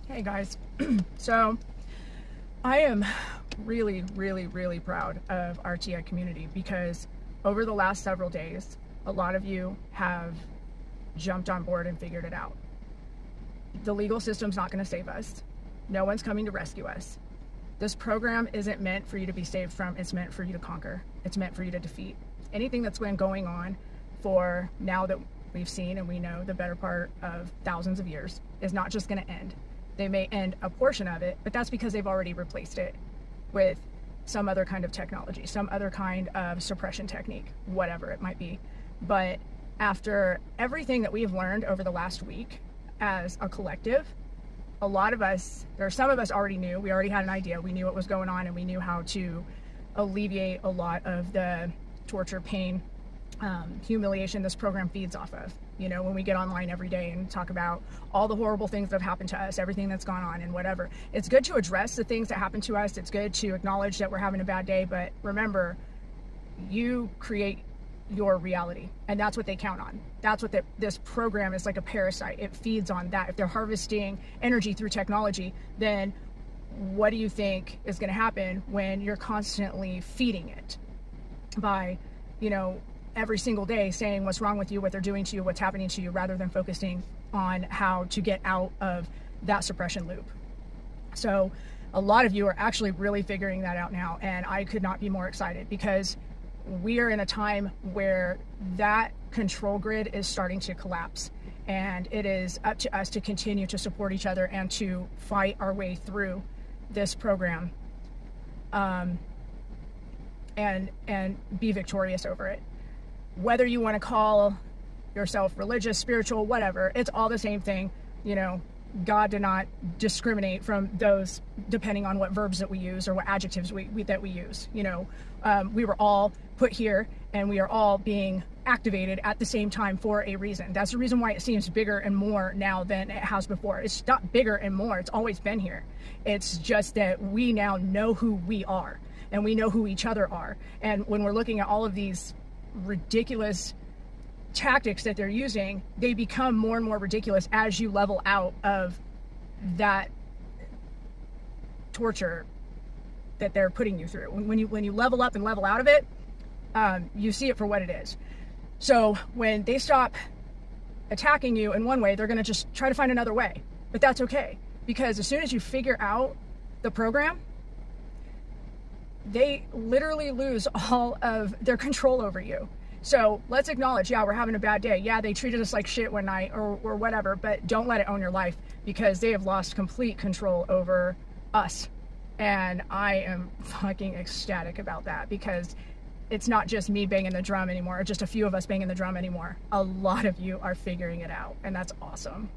Hey guys. So I am really, really, really proud of our TI community because over the last several days, a lot of you have jumped on board and figured it out. The legal system's not going to save us. No one's coming to rescue us. This program isn't meant for you to be saved from, it's meant for you to conquer. It's meant for you to defeat. Anything that's been going on for now that we've seen and we know the better part of thousands of years is not just going to end. They may end a portion of it, but that's because they've already replaced it with some other kind of technology, some other kind of suppression technique, whatever it might be. But after everything that we've learned over the last week as a collective, a lot of us, there are some of us already knew, we already had an idea, we knew what was going on and we knew how to alleviate a lot of the torture, pain, humiliation this program feeds off of. You know, when we get online every day and talk about all the horrible things that have happened to us, everything that's gone on and whatever. It's good to address the things that happen to us. It's good to acknowledge that we're having a bad day, but remember, you create your reality and that's what they count on. That's what this program is, like a parasite. It feeds on that. If they're harvesting energy through technology, then what do you think is going to happen when you're constantly feeding it by, you know, every single day saying what's wrong with you, what they're doing to you, what's happening to you, rather than focusing on how to get out of that suppression loop. So a lot of you are actually really figuring that out now, and I could not be more excited because we are in a time where that control grid is starting to collapse, and it is up to us to continue to support each other and to fight our way through this program and be victorious over it. Whether you want to call yourself religious, spiritual, whatever, it's all the same thing. You know, God did not discriminate from those depending on what verbs that we use or what adjectives that we use. You know, we were all put here and we are all being activated at the same time for a reason. That's the reason why it seems bigger and more now than it has before. It's not bigger and more. It's always been here. It's just that we now know who we are and we know who each other are. And when we're looking at all of these ridiculous tactics that they're using, they become more and more ridiculous as you level out of that torture that they're putting you through. When you level up and level out of it, you see it for what it is. So when they stop attacking you in one way, they're going to just try to find another way. But that's okay, because as soon as you figure out the program, they literally lose all of their control over you. So let's acknowledge, yeah, we're having a bad day. Yeah, they treated us like shit one night or whatever, but don't let it own your life, because they have lost complete control over us. And I am fucking ecstatic about that, because it's not just me banging the drum anymore, or just a few of us banging the drum anymore. A lot of you are figuring it out, and that's awesome.